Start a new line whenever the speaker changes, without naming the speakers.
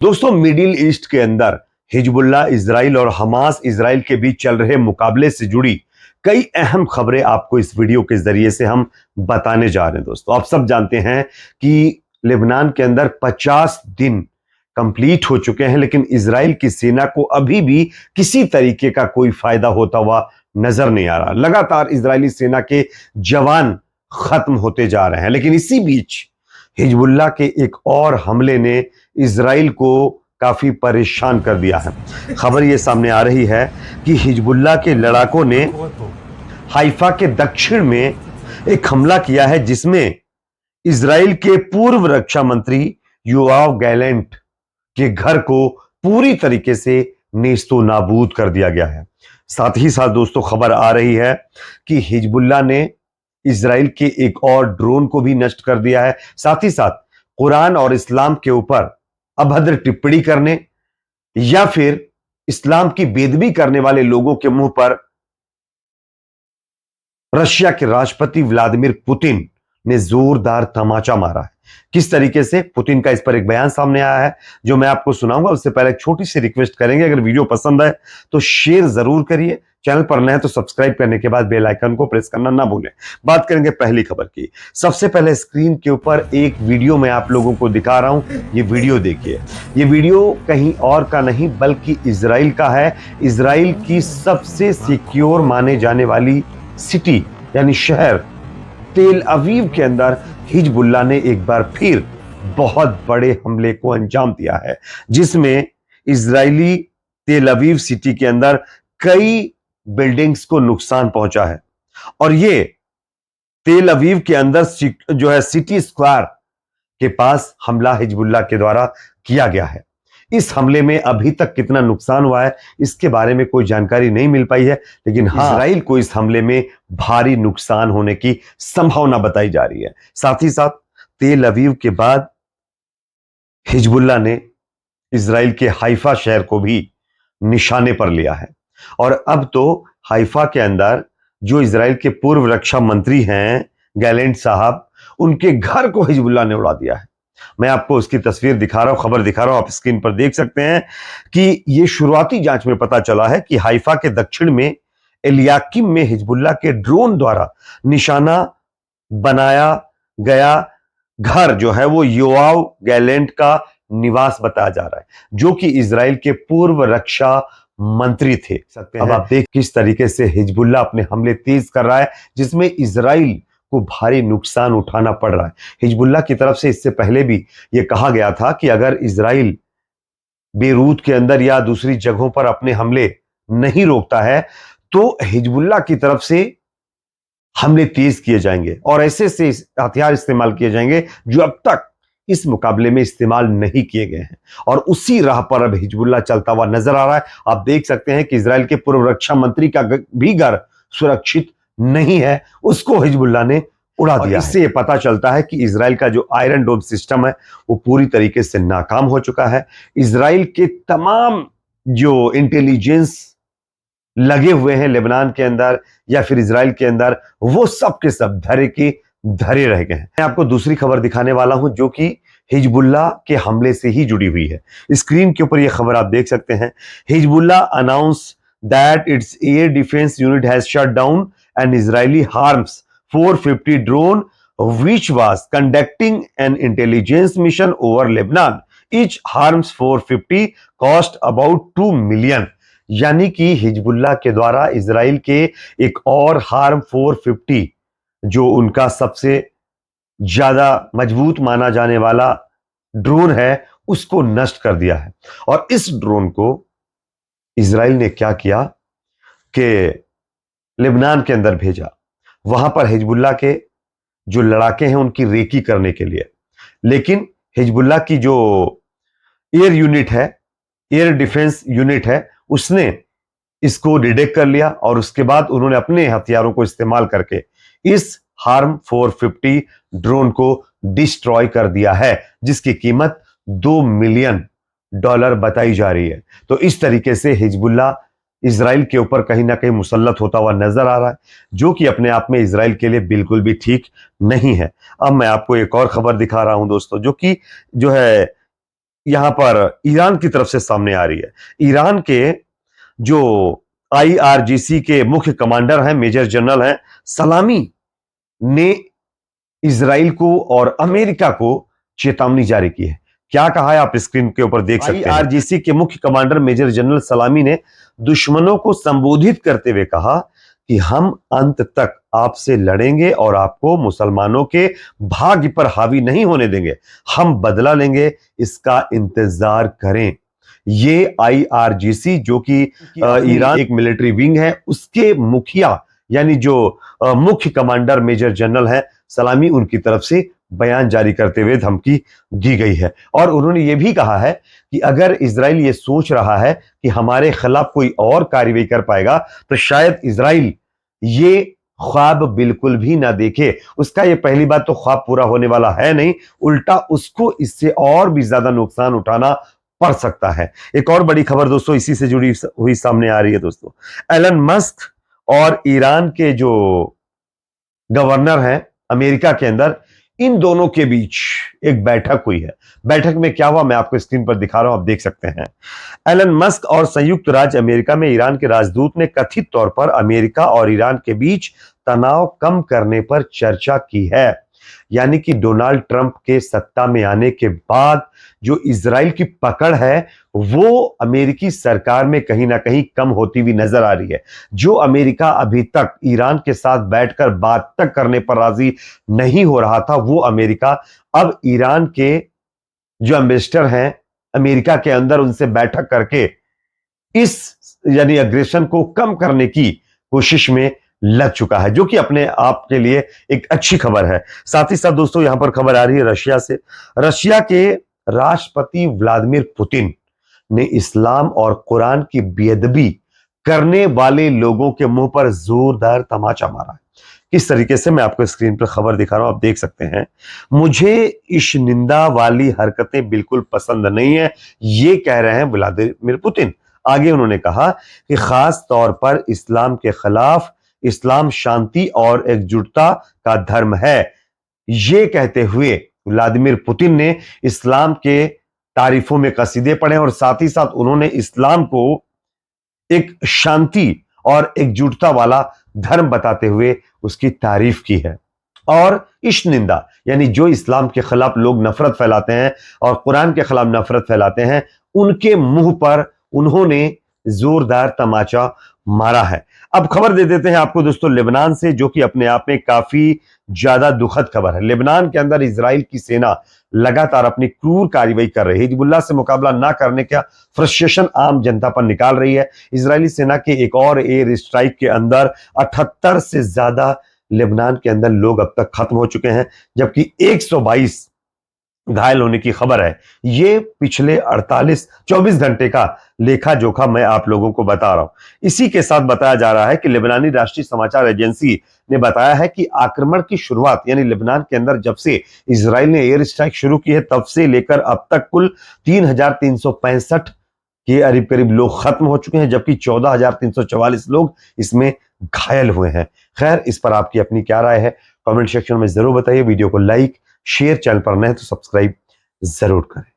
दोस्तों, middle east के अंदर हिजबुल्लाह इजराइल और हमास इजराइल के बीच चल रहे मुकाबले से जुड़ी कई अहम खबरें आपको इस वीडियो के जरिए से हम बताने जा रहे हैं। दोस्तों, आप सब जानते हैं कि लेबनान के अंदर 50 दिन कंप्लीट हो चुके हैं, लेकिन इजराइल की सेना को अभी भी किसी तरीके का कोई फायदा होता हुआ नजर नहीं आ रहा। लगातार इजरायली सेना के जवान खत्म होते जा रहे हैं, लेकिन इसी बीच हिजबुल्लाह के एक और हमले ने इजराइल को काफी परेशान कर दिया है। खबर यह सामने आ रही है कि हिजबुल्लाह के लड़ाकों ने हाइफा के दक्षिण में एक हमला किया है, जिसमें इजराइल के पूर्व रक्षा मंत्री योआव गैलेंट के घर को पूरी तरीके से नेस्तो नाबूद कर दिया गया है। साथ ही साथ दोस्तों, खबर आ रही है कि हिजबुल्लाह ने इजराइल के एक और ड्रोन को भी नष्ट कर दिया है। साथ ही साथ कुरान और इस्लाम के ऊपर अभद्र टिप्पणी करने या फिर इस्लाम की बेदबी करने वाले लोगों के मुंह पर रशिया के राष्ट्रपति व्लादिमीर पुतिन ने जोरदार तमाचा मारा है। किस तरीके से पुतिन का इस पर एक बयान सामने आया है जो मैं आपको सुनाऊंगा। उससे पहले एक छोटी सी रिक्वेस्ट करेंगे, अगर वीडियो पसंद आए तो शेयर जरूर करिए, चैनल पर नए हैं तो सब्सक्राइब करने के बाद बेल आइकन को प्रेस करना ना भूलें। बात करेंगे पहली खबर की। सबसे पहले स्क्रीन के ऊपर एक वीडियो मैं आप लोगों को दिखा रहा हूं, ये वीडियो देखिए। ये वीडियो कहीं और का नहीं बल्कि इजराइल का है। इजराइल की सबसे सिक्योर माने जाने वाली सिटी यानी शहर तेल अवीव के अंदर हिजबुल्लाह ने एक बार फिर बहुत बड़े हमले को अंजाम दिया है, जिसमें इजरायली तेल अवीव सिटी के अंदर कई बिल्डिंग्स को नुकसान पहुंचा है। और ये तेल अवीव के अंदर जो है सिटी स्क्वायर के पास हमला हिजबुल्लाह के द्वारा किया गया है। इस हमले में अभी तक कितना नुकसान हुआ है इसके बारे में कोई जानकारी नहीं मिल पाई है, लेकिन इजराइल को इस हमले में भारी नुकसान होने की संभावना बताई जा रही है। साथ ही साथ तेल अवीव के बाद हिजबुल्लाह ने इजराइल के हाइफा शहर को भी निशाने पर लिया है। और अब तो हाइफा के अंदर जो इजराइल के पूर्व रक्षा मंत्री हैं गैलेंट साहब, उनके घर को हिजबुल्लाह ने उड़ा दिया है। मैं आपको उसकी तस्वीर दिखा रहा हूं, खबर दिखा रहा हूं, आप स्क्रीन पर देख सकते हैं कि यह शुरुआती जांच में पता चला है कि हाइफा के दक्षिण में एलियाकिम में हिजबुल्लाह के ड्रोन द्वारा निशाना बनाया गया घर जो है वो योआव गैलेंट का निवास बताया जा रहा है, जो कि इजराइल के पूर्व रक्षा मंत्री थे। अब आप देख किस तरीके से हिजबुल्लाह अपने हमले तेज कर रहा है, जिसमें इजराइल को भारी नुकसान उठाना पड़ रहा है। हिजबुल्लाह की तरफ से इससे पहले भी यह कहा गया था कि अगर इजराइल बेरूत के अंदर या दूसरी जगहों पर अपने हमले नहीं रोकता है तो हिजबुल्लाह की तरफ से हमले तेज किए जाएंगे और ऐसे से हथियार इस्तेमाल किए जाएंगे जो अब तक इस मुकाबले में इस्तेमाल नहीं किए गए हैं। और उसी राह पर अब हिजबुल्लाह चलता हुआ नजर आ रहा है। आप देख सकते हैं कि इजराइल के पूर्व रक्षा मंत्री का भी घर सुरक्षित नहीं है, उसको हिजबुल्लाह ने उड़ा दिया। इससे यह पता चलता है कि इजराइल का जो आयरन डोम सिस्टम है वो पूरी तरीके से नाकाम हो चुका है। इजराइल के तमाम जो इंटेलिजेंस लगे हुए हैं लेबनान के अंदर या फिर इजराइल के अंदर, वो सब के सब धरे के धरे रह गए हैं। मैं आपको दूसरी खबर दिखाने वाला हूं जो कि हिजबुल्लाह के हमले से ही जुड़ी हुई है। स्क्रीन के ऊपर यह खबर आप देख सकते हैं। Hezbollah announce that it's air defence unit has shut down N Israeli harms 450 drone which was conducting an intelligence mission over Lebanon. Each HARMS 450 cost about 2 million. यानी कि हिजबुल्लाह के द्वारा इजराइल के एक और हार्म 450 जो उनका सबसे ज्यादा मजबूत माना जाने वाला ड्रोन है उसको नष्ट कर दिया है। और इस ड्रोन को इजराइल ने क्या किया कि लेबनान के अंदर भेजा, वहां पर हिजबुल्लाह के जो लड़ाके हैं उनकी रेकी करने के लिए। लेकिन हिजबुल्लाह की जो एयर यूनिट है, एयर डिफेंस यूनिट है, उसने इसको डिटेक्ट कर लिया और उसके बाद उन्होंने अपने हथियारों को इस्तेमाल करके इस हार्म 450 ड्रोन को डिस्ट्रॉय कर दिया है, जिसकी कीमत $2 मिलियन बताई जा रही है। तो इस तरीके से हिजबुल्लाह इजराइल के ऊपर कहीं ना कहीं मुसल्लत होता हुआ नजर आ रहा है, जो कि अपने आप में इजराइल के लिए बिल्कुल भी ठीक नहीं है। अब मैं आपको एक और खबर दिखा रहा हूं दोस्तों, जो कि जो है यहां पर ईरान की तरफ से सामने आ रही है। ईरान के जो IRGC के मुख्य कमांडर हैं, मेजर जनरल हैं सलामी ने इजराइल को और अमेरिका को चेतावनी जारी की है। क्या कहा है आप स्क्रीन के ऊपर देख सकते हैं। IRGC के मुख्य कमांडर मेजर जनरल सलामी ने दुश्मनों को संबोधित करते हुए कहा कि हम अंत तक आपसे लड़ेंगे और आपको मुसलमानों के भाग्य पर हावी नहीं होने देंगे। हम बदला लेंगे, इसका इंतजार करें। ये IRGC जो कि ईरान एक मिलिट्री विंग है, उसके मुखिया यानी जो मुख्य कमांडर मेजर जनरल है सलामी, उनकी तरफ से बयान जारी करते हुए धमकी दी गई है। और उन्होंने ये भी कहा है कि अगर इजराइल ये सोच रहा है कि हमारे खिलाफ कोई और कार्रवाई कर पाएगा तो शायद इजराइल ये ख्वाब बिल्कुल भी ना देखे। उसका ये पहली बात तो ख्वाब पूरा होने वाला है नहीं, उल्टा उसको इससे और भी ज्यादा नुकसान उठाना पड़ सकता है। एक और बड़ी खबर दोस्तों इसी से जुड़ी हुई सामने आ रही है दोस्तों। एलन मस्क और ईरान के जो गवर्नर हैं अमेरिका के अंदर, इन दोनों के बीच एक बैठक हुई है। बैठक में क्या हुआ मैं आपको स्क्रीन पर दिखा रहा हूं, आप देख सकते हैं। एलन मस्क और संयुक्त राज्य अमेरिका में ईरान के राजदूत ने कथित तौर पर अमेरिका और ईरान के बीच तनाव कम करने पर चर्चा की है। यानी कि डोनाल्ड ट्रंप के सत्ता में आने के बाद जो इजराइल की पकड़ है वो अमेरिकी सरकार में कहीं ना कहीं कम होती हुई नजर आ रही है। जो अमेरिका अभी तक ईरान के साथ बैठकर बात तक करने पर राजी नहीं हो रहा था, वो अमेरिका अब ईरान के जो एम्बेसडर हैं अमेरिका के अंदर, उनसे बैठक करके इस यानी अग्रेशन को कम करने की कोशिश में लग चुका है, जो कि अपने आप के लिए एक अच्छी खबर है। साथ ही साथ दोस्तों यहां पर खबर आ रही है रशिया से। रशिया के राष्ट्रपति व्लादिमीर पुतिन ने इस्लाम और कुरान की बेअदबी करने वाले लोगों के मुंह पर जोरदार तमाचा मारा है। किस तरीके से मैं आपको स्क्रीन पर खबर दिखा रहा हूं, आप देख सकते हैं। मुझे इस निंदा वाली हरकतें बिल्कुल पसंद नहीं है, ये कह रहे हैं व्लादिमीर पुतिन। आगे उन्होंने कहा कि खास तौर पर इस्लाम के खिलाफ, इस्लाम शांति और एकजुटता का धर्म है। ये कहते हुए व्लादिमीर पुतिन ने इस्लाम के तारीफों में कसीदे पढ़े और साथ ही साथ उन्होंने इस्लाम को एक शांति और एकजुटता वाला धर्म बताते हुए उसकी तारीफ की है। और इस निंदा यानी जो इस्लाम के खिलाफ लोग नफरत फैलाते हैं और कुरान के खिलाफ नफरत फैलाते हैं, उनके मुंह पर उन्होंने जोरदार तमाचा मारा है। अब खबर दे देते हैं आपको दोस्तों लेबनान से, जो कि अपने आप में काफी ज्यादा दुखद खबर है। लेबनान के अंदर इजराइल की सेना लगातार अपनी क्रूर कार्रवाई कर रही है। हिजबुल्लाह से मुकाबला ना करने का फ्रस्ट्रेशन आम जनता पर निकाल रही है। इजरायली सेना के एक और एयर स्ट्राइक के अंदर 78 से ज्यादा लेबनान के अंदर लोग अब तक खत्म हो चुके हैं, जबकि 122 घायल होने की खबर है। ये पिछले 24 घंटे का लेखा जोखा मैं आप लोगों को बता रहा हूं। इसी के साथ बताया जा रहा है कि लेबनानी राष्ट्रीय समाचार एजेंसी ने बताया है कि आक्रमण की शुरुआत यानी लेबनान के अंदर जब से इजराइल ने एयर स्ट्राइक शुरू की है तब से लेकर अब तक कुल 3,365 के करीब करीब लोग खत्म हो चुके हैं, जबकि 14,344 लोग इसमें घायल हुए हैं। खैर, इस पर आपकी अपनी क्या राय है कमेंट सेक्शन में जरूर बताइए। वीडियो को लाइक शेयर, चैनल पर नए तो सब्सक्राइब जरूर करें।